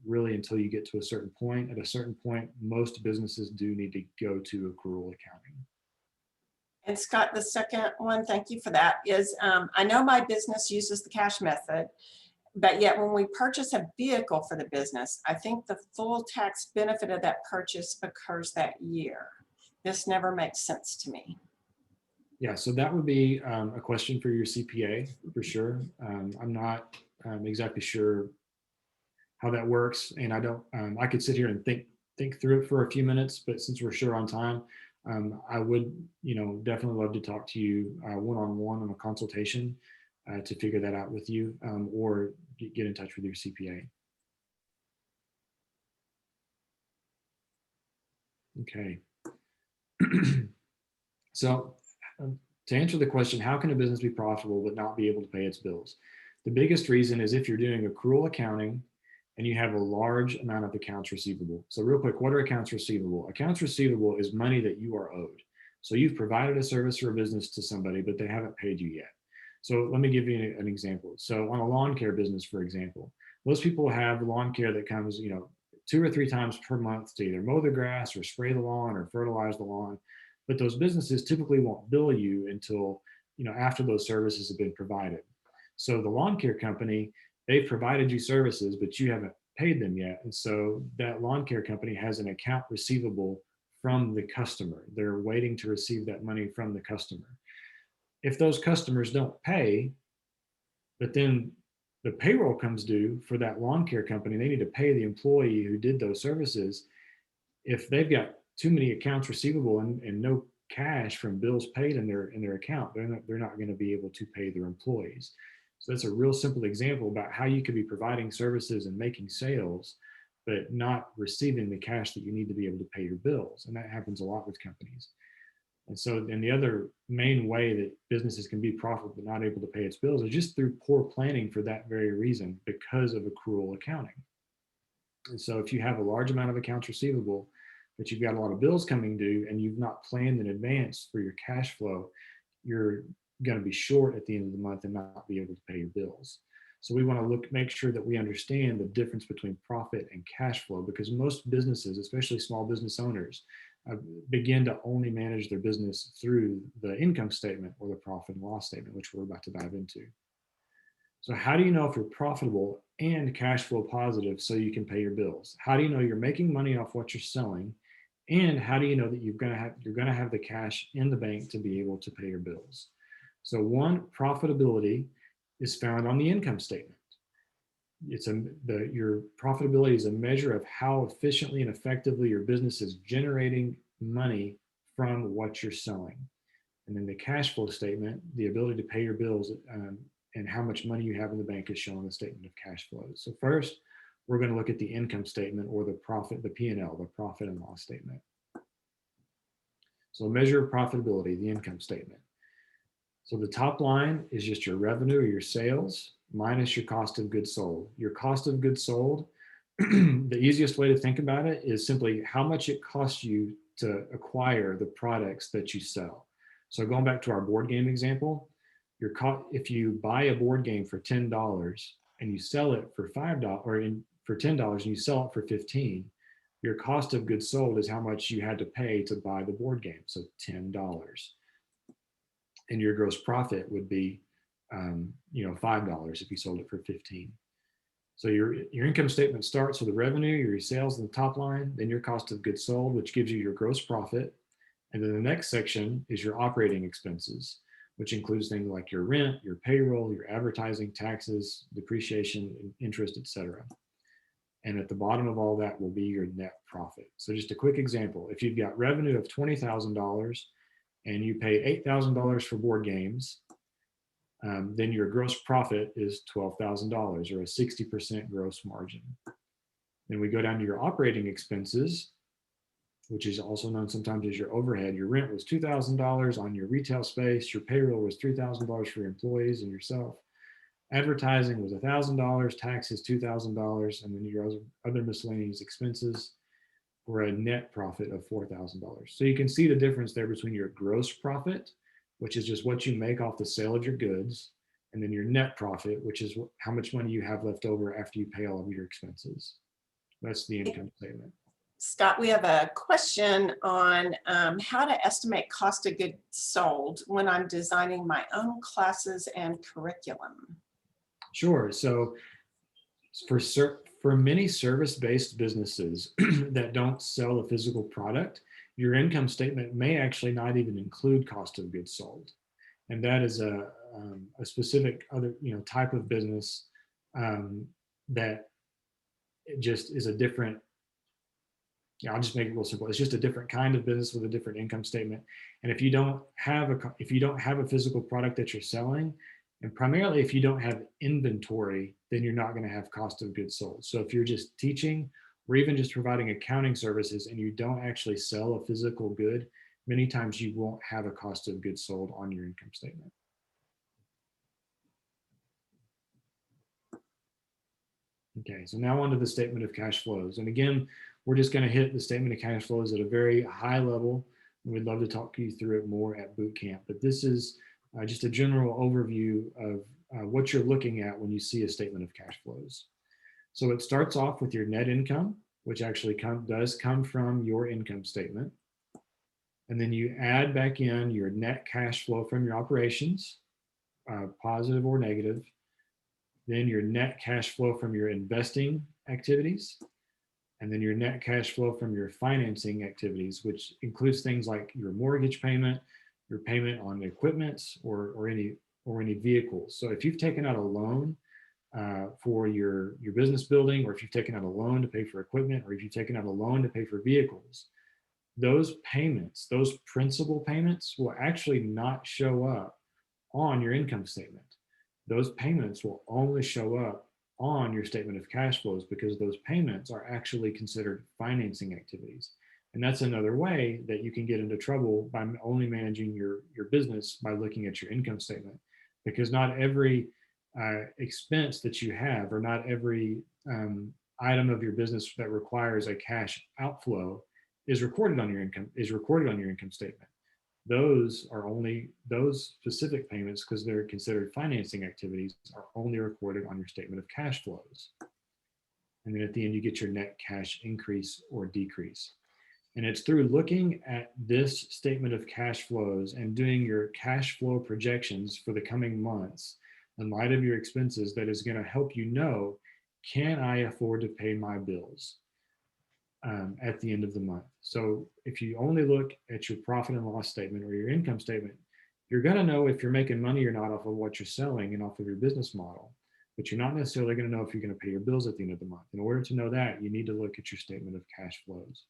really until you get to a certain point. At a certain point, most businesses do need to go to accrual accounting. And Scott, the second one, thank you for that, is I know my business uses the cash method, but yet when we purchase a vehicle for the business, I think the full tax benefit of that purchase occurs that year. This never makes sense to me. Yeah, so that would be a question for your CPA for sure. I'm not exactly sure how that works, and I don't. I could sit here and think through it for a few minutes, but since we're sure on time, I would, definitely love to talk to you one-on-one on a consultation to figure that out with you, or get in touch with your CPA. Okay. So to answer the question, how can a business be profitable but not be able to pay its bills? The biggest reason is if you're doing accrual accounting and you have a large amount of accounts receivable. So real quick, what are accounts receivable? Accounts receivable is money that you are owed. So you've provided a service or a business to somebody, but they haven't paid you yet. So let me give you an example. So on a lawn care business, for example, most people have lawn care that comes, 2 or 3 times per month to either mow the grass or spray the lawn or fertilize the lawn. But those businesses typically won't bill you until, after those services have been provided. So the lawn care company, they've provided you services, but you haven't paid them yet. And so that lawn care company has an account receivable from the customer. They're waiting to receive that money from the customer. If those customers don't pay, but then the payroll comes due for that lawn care company, they need to pay the employee who did those services. If they've got too many accounts receivable and no cash from bills paid in their account, they're not going to be able to pay their employees. So that's a real simple example about how you could be providing services and making sales, but not receiving the cash that you need to be able to pay your bills. And that happens a lot with companies. And so, and the other main way that businesses can be profitable but not able to pay its bills is just through poor planning for that very reason, because of accrual accounting. And so if you have a large amount of accounts receivable, but you've got a lot of bills coming due and you've not planned in advance for your cash flow, you're going to be short at the end of the month and not be able to pay your bills. So we want to make sure that we understand the difference between profit and cash flow, because most businesses, especially small business owners, begin to only manage their business through the income statement or the profit and loss statement, which we're about to dive into. So how do you know if you're profitable and cash flow positive so you can pay your bills? How do you know you're making money off what you're selling? And how do you know that you're going to have the cash in the bank to be able to pay your bills? So one, profitability is found on the income statement. Your profitability is a measure of how efficiently and effectively your business is generating money from what you're selling. And then the cash flow statement, the ability to pay your bills and how much money you have in the bank, is shown in the statement of cash flows. So first, we're going to look at the income statement, or the profit, the P&L, the profit and loss statement. So a measure of profitability, the income statement. So the top line is just your revenue or your sales minus your cost of goods sold. Your cost of goods sold, the easiest way to think about it is simply how much it costs you to acquire the products that you sell. So going back to our board game example, if you buy a board game for $10 and you sell it for $5, or for $10 and you sell it for $15, your cost of goods sold is how much you had to pay to buy the board game, so $10. And your gross profit would be $5 if you sold it for 15. So your income statement starts with the revenue, your sales in the top line, then your cost of goods sold, which gives you your gross profit. And then the next section is your operating expenses, which includes things like your rent, your payroll, your advertising, taxes, depreciation, interest, etc. And at the bottom of all that will be your net profit. So just a quick example, if you've got revenue of $20,000 and you pay $8,000 for board games, then your gross profit is $12,000 or a 60% gross margin. Then we go down to your operating expenses, which is also known sometimes as your overhead. Your rent was $2,000 on your retail space. Your payroll was $3,000 for your employees and yourself. Advertising was $1,000, taxes $2,000, and then your other miscellaneous expenses were a net profit of $4,000. So you can see the difference there between your gross profit, which is just what you make off the sale of your goods, and then your net profit, which is how much money you have left over after you pay all of your expenses. That's the income statement. Scott, we have a question on how to estimate cost of goods sold when I'm designing my own classes and curriculum. Sure. So for many service-based businesses that don't sell a physical product, your income statement may actually not even include cost of goods sold. And that is a specific other type of business that it just is a different, I'll just make it real simple. It's just a different kind of business with a different income statement. And if you don't have a physical product that you're selling, and primarily if you don't have inventory, then you're not going to have cost of goods sold. So if you're just teaching or even just providing accounting services and you don't actually sell a physical good, many times you won't have a cost of goods sold on your income statement. Okay, so now onto the statement of cash flows. And again, we're just going to hit the statement of cash flows at a very high level. We'd love to talk you through it more at boot camp, but this is just a general overview of what you're looking at when you see a statement of cash flows. So it starts off with your net income, which actually does come from your income statement. And then you add back in your net cash flow from your operations, positive or negative. Then your net cash flow from your investing activities, and then your net cash flow from your financing activities, which includes things like your mortgage payment, your payment on equipment or any vehicles. So if you've taken out a loan for your business building, or if you've taken out a loan to pay for equipment, or if you've taken out a loan to pay for vehicles, those payments, those principal payments will actually not show up on your income statement. Those payments will only show up on your statement of cash flows because those payments are actually considered financing activities. And that's another way that you can get into trouble by only managing your business by looking at your income statement, because not every expense that you have, or not every item of your business that requires a cash outflow is recorded on your income statement. Those specific payments, because they're considered financing activities, are only recorded on your statement of cash flows. And then at the end, you get your net cash increase or decrease. And it's through looking at this statement of cash flows and doing your cash flow projections for the coming months in light of your expenses that is going to help you know, can I afford to pay my bills at the end of the month? So if you only look at your profit and loss statement or your income statement, you're going to know if you're making money or not off of what you're selling and off of your business model, but you're not necessarily going to know if you're going to pay your bills at the end of the month. In order to know that, you need to look at your statement of cash flows.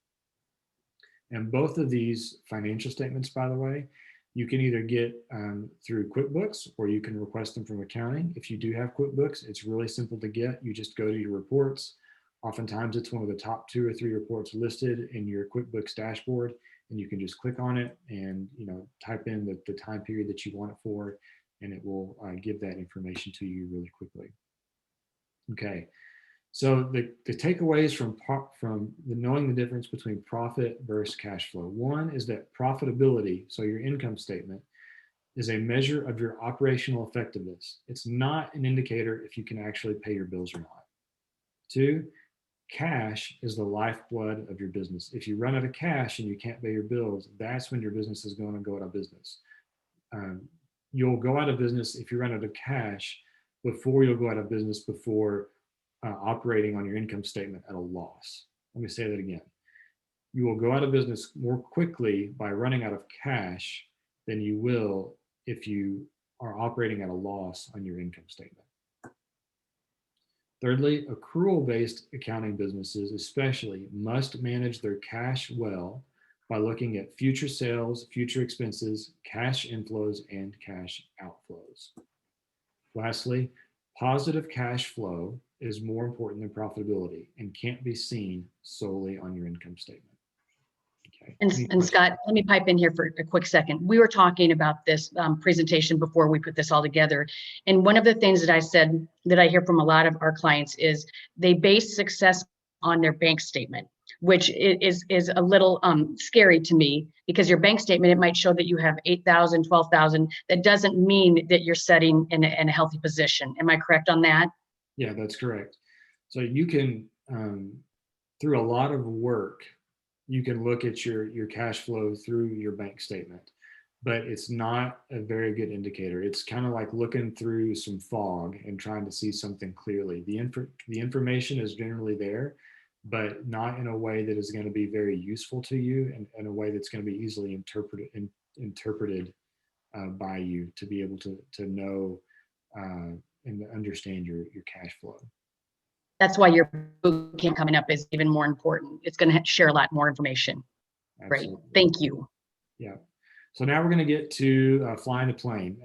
And both of these financial statements, by the way, you can either get through QuickBooks, or you can request them from accounting. If you do have QuickBooks, it's really simple to get. You just go to your reports. Oftentimes it's one of the top 2 or 3 reports listed in your QuickBooks dashboard, and you can just click on it and type in the time period that you want it for, and it will give that information to you really quickly. Okay, so the takeaways from knowing the difference between profit versus cash flow. One is that profitability, so your income statement, is a measure of your operational effectiveness. It's not an indicator if you can actually pay your bills or not. 2, cash is the lifeblood of your business. If you run out of cash and you can't pay your bills, that's when your business is going to go out of business. you'll go out of business if you run out of cash before you'll go out of business before operating on your income statement at a loss. Let me say that again. You will go out of business more quickly by running out of cash than you will if you are operating at a loss on your income statement. Thirdly, accrual-based accounting businesses especially must manage their cash well by looking at future sales, future expenses, cash inflows, and cash outflows. Lastly, positive cash flow is more important than profitability and can't be seen solely on your income statement. Okay. And Scott, let me pipe in here for a quick second. We were talking about this presentation before we put this all together. And one of the things that I said that I hear from a lot of our clients is they base success on their bank statement, which is a little scary to me, because your bank statement, it might show that you have 8,000, 12,000. That doesn't mean that you're setting in a healthy position. Am I correct on that? Yeah, that's correct. So you can, through a lot of work, you can look at your cash flow through your bank statement, but it's not a very good indicator. It's kind of like looking through some fog and trying to see something clearly. The information is generally there, but not in a way that is going to be very useful to you, and in a way that's going to be easily interpreted by you to be able to know and understand your cash flow. That's why your boot camp coming up is even more important. It's going to share a lot more information. Absolutely. Great. Thank you. Yeah. So now we're going to get to flying the plane.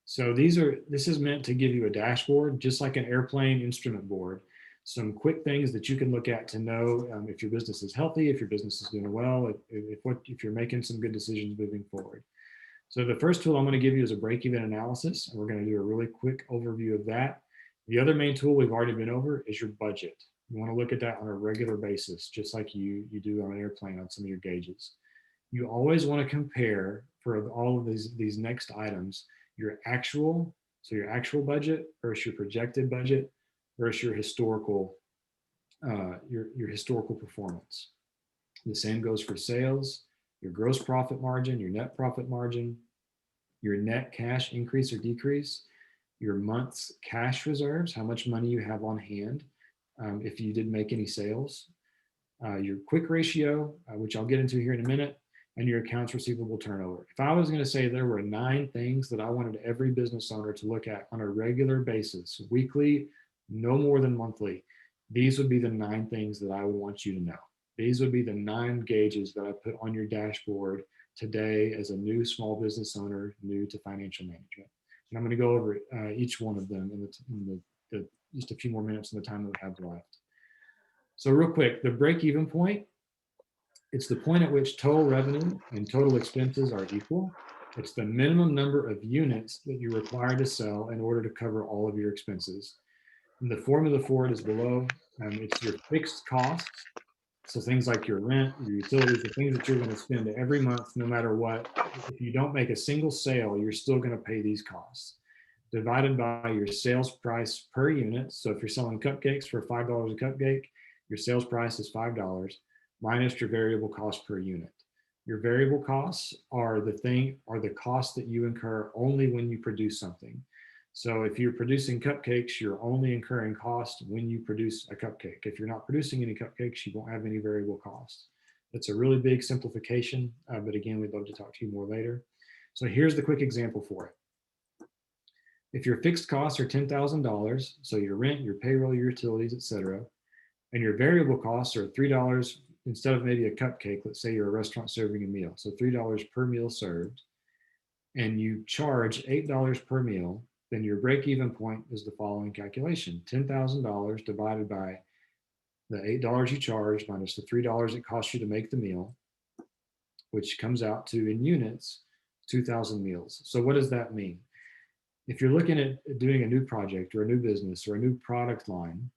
So this is meant to give you a dashboard, just like an airplane instrument board. Some quick things that you can look at to know if your business is healthy, if your business is doing well, if you're making some good decisions moving forward. So the first tool I'm going to give you is a break-even analysis, and we're going to do a really quick overview of that. The other main tool we've already been over is your budget. You want to look at that on a regular basis, just like you do on an airplane on some of your gauges. You always want to compare, for all of these next items, your actual budget versus your projected budget versus your historical performance. The same goes for sales, your gross profit margin, your net profit margin, your net cash increase or decrease, your month's cash reserves, how much money you have on hand, if you didn't make any sales, your quick ratio, which I'll get into here in a minute, and your accounts receivable turnover. If I was going to say there were 9 things that I wanted every business owner to look at on a regular basis, weekly, no more than monthly, these would be the 9 things that I would want you to know. These would be the 9 gauges that I put on your dashboard today as a new small business owner, new to financial management. And I'm going to go over each one of them in just a few more minutes in the time that we have left. So real quick, the break-even point, it's the point at which total revenue and total expenses are equal. It's the minimum number of units that you're required to sell in order to cover all of your expenses. And the formula for it is below. It's your fixed costs. So things like your rent, your utilities, the things that you're going to spend every month, no matter what. If you don't make a single sale, you're still going to pay these costs. Divided by your sales price per unit. So if you're selling cupcakes for $5 a cupcake, your sales price is $5 minus your variable cost per unit. Your variable costs are the costs that you incur only when you produce something. So if you're producing cupcakes, you're only incurring costs when you produce a cupcake. If you're not producing any cupcakes, you won't have any variable costs. That's a really big simplification, but again, we'd love to talk to you more later. So here's the quick example for it. If your fixed costs are $10,000, so your rent, your payroll, your utilities, etc., and your variable costs are $3 instead of maybe a cupcake, let's say you're a restaurant serving a meal, so $3 per meal served, and you charge $8 per meal, then your break-even point is the following calculation: $10,000 divided by the $8 you charge minus the $3 it costs you to make the meal, which comes out to, in units, 2,000 meals. So what does that mean? If you're looking at doing a new project or a new business or a new product line,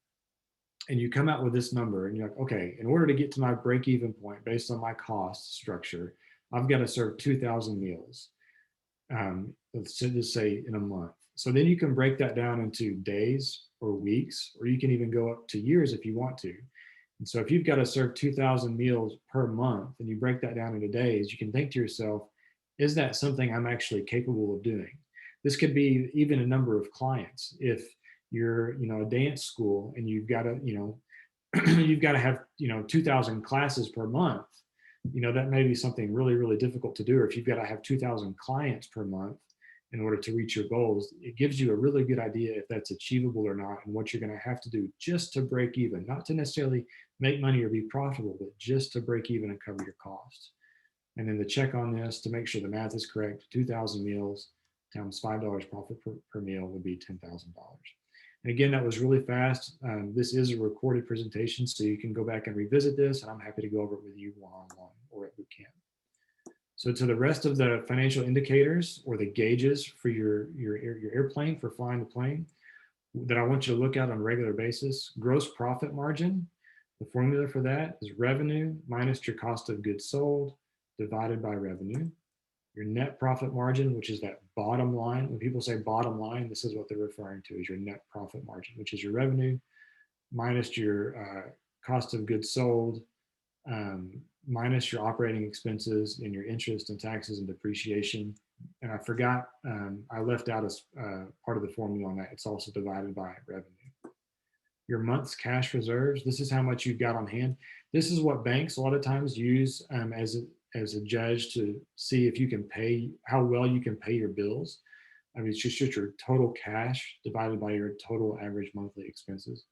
and you come out with this number and you're like, okay, in order to get to my break-even point based on my cost structure, I've got to serve 2,000 meals. Let's just say in a month. So then you can break that down into days or weeks, or you can even go up to years if you want to. And so if you've got to serve 2,000 meals per month and you break that down into days, you can think to yourself, Is that something I'm actually capable of doing? This could be even a number of clients. If you're, a dance school and you've got to, you've got to have, 2,000 classes per month, that may be something really, really difficult to do. Or if you've got to have 2,000 clients per month in order to reach your goals, it gives you a really good idea if that's achievable or not, and what you're going to have to do just to break even, not to necessarily make money or be profitable, but just to break even and cover your costs. And then the check on this to make sure the math is correct, 2,000 meals times $5 profit per meal would be $10,000. And again, that was really fast. This is a recorded presentation, so you can go back and revisit this, and I'm happy to go over it with you one-on-one or at boot camp. So to the rest of the financial indicators or the gauges for your airplane for flying the plane that I want you to look at on a regular basis, gross profit margin, the formula for that is revenue minus your cost of goods sold divided by revenue. Your net profit margin, which is that bottom line. When people say bottom line, this is what they're referring to as your net profit margin, which is your revenue minus your cost of goods sold, minus your operating expenses and your interest and taxes and depreciation. And I forgot, I left out as part of the formula on that. It's also divided by revenue. Your month's cash reserves, this is how much you've got on hand. This is what banks a lot of times use as a judge to see if you can pay, how well you can pay your bills. I mean, it's just your total cash divided by your total average monthly expenses.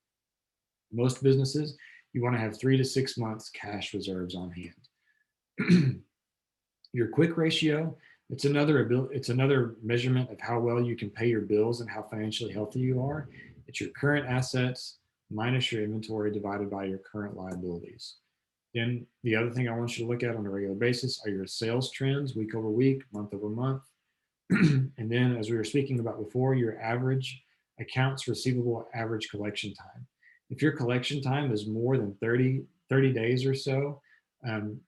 Most businesses, you want to have 3 to 6 months cash reserves on hand. Your quick ratio, it's another measurement of how well you can pay your bills and how financially healthy you are. It's your current assets minus your inventory divided by your current liabilities. Then the other thing I want you to look at on a regular basis are your sales trends week over week, month over month. And then, as we were speaking about before, your average accounts receivable average collection time. If your collection time is more than 30 days or so, you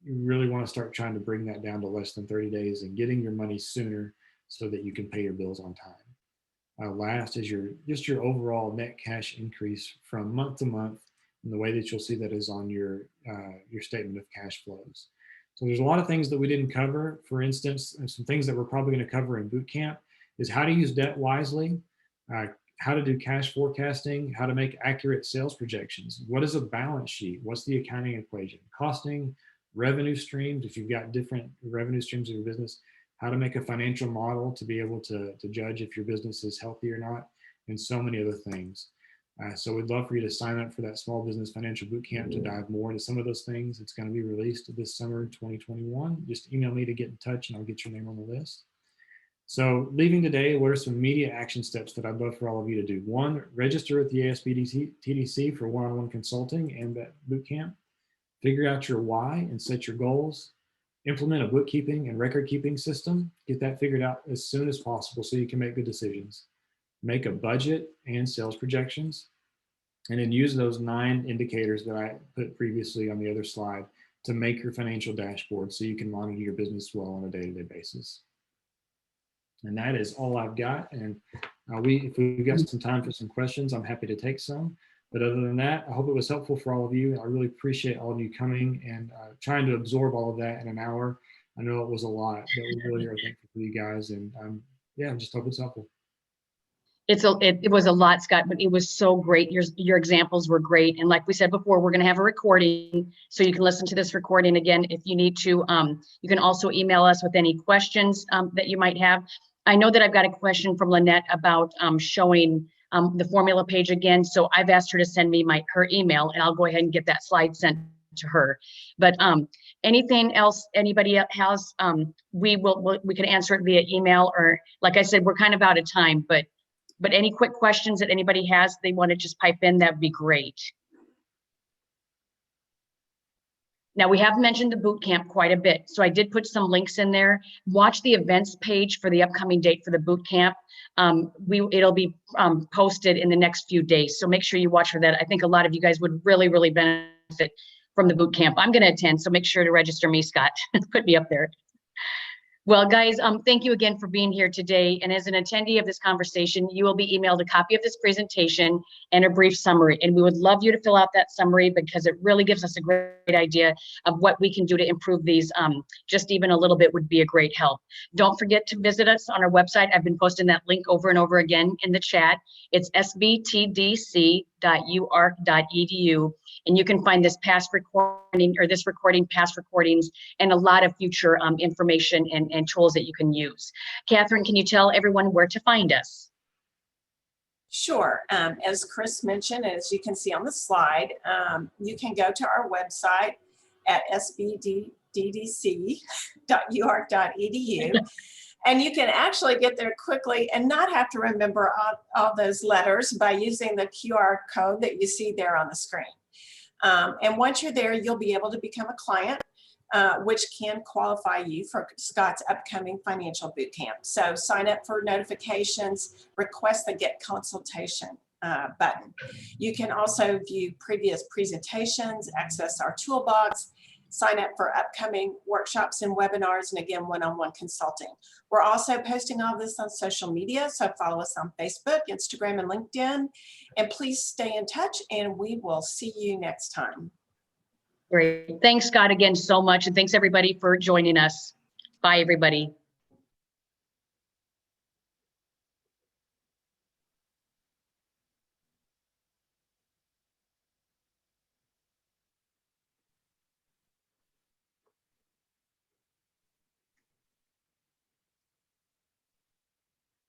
really want to start trying to bring that down to less than 30 days and getting your money sooner so that you can pay your bills on time. Last is your overall net cash increase from month to month, and the way that you'll see that is on your statement of cash flows. So there's a lot of things that we didn't cover. For instance, some things that we're probably going to cover in boot camp is how to use debt wisely, how to do cash forecasting, how to make accurate sales projections. What is a balance sheet? What's the accounting equation? Costing, revenue streams, if you've got different revenue streams of your business, how to make a financial model to be able to judge if your business is healthy or not, and so many other things. So we'd love for you to sign up for that Small Business Financial Bootcamp to dive more into some of those things. It's going to be released this summer 2021. Just email me to get in touch and I'll get your name on the list. So leaving today, what are some immediate action steps that I'd love for all of you to do? One, register at the ASBTDC for one-on-one consulting and that bootcamp. Figure out your why and set your goals. Implement a bookkeeping and record keeping system. Get that figured out as soon as possible so you can make good decisions. Make a budget and sales projections, and then use those 9 indicators that I put previously on the other slide to make your financial dashboard so you can monitor your business well on a day-to-day basis. And that is all I've got. And if we've got some time for some questions, I'm happy to take some. But other than that, I hope it was helpful for all of you. I really appreciate all of you coming and trying to absorb all of that in an hour. I know it was a lot, but we really are thankful for you guys. And yeah, I just hope it's helpful. It was a lot, Scott, but it was so great. Your examples were great. And like we said before, we're going to have a recording so you can listen to this recording again if you need to. You can also email us with any questions that you might have. I know that I've got a question from Lynette about showing the formula page again. So I've asked her to send me her email, and I'll go ahead and get that slide sent to her. But anything else anybody has, we can answer it via email, or like I said, we're kind of out of time, but any quick questions that anybody has, they want to just pipe in, that'd be great. Now, we have mentioned the boot camp quite a bit, so I did put some links in there. Watch the events page for the upcoming date for the boot camp. It'll be posted in the next few days, so make sure you watch for that. I think a lot of you guys would really, really benefit from the boot camp. I'm going to attend, so make sure to register me, Scott. Put me up there. Well, guys, thank you again for being here today. And as an attendee of this conversation, you will be emailed a copy of this presentation and a brief summary. And we would love you to fill out that summary because it really gives us a great idea of what we can do to improve these. Just even a little bit would be a great help. Don't forget to visit us on our website. I've been posting that link over and over again in the chat. It's sbtdc.uark.edu. And you can find this past recording or this recording, past recordings, and a lot of future information and tools that you can use. Catherine, can you tell everyone where to find us? Sure. As Chris mentioned, as you can see on the slide, you can go to our website at sbtdc.uark.edu. And you can actually get there quickly and not have to remember all those letters by using the QR code that you see there on the screen. And once you're there, you'll be able to become a client, which can qualify you for Scott's upcoming financial boot camp. So sign up for notifications, request the Get Consultation button. You can also view previous presentations, access our toolbox, sign up for upcoming workshops and webinars, and again, one-on-one consulting. We're also posting all this on social media, so follow us on Facebook, Instagram, and LinkedIn. And please stay in touch, and we will see you next time. Great. Thanks, Scott, again so much. And thanks, everybody, for joining us. Bye, everybody.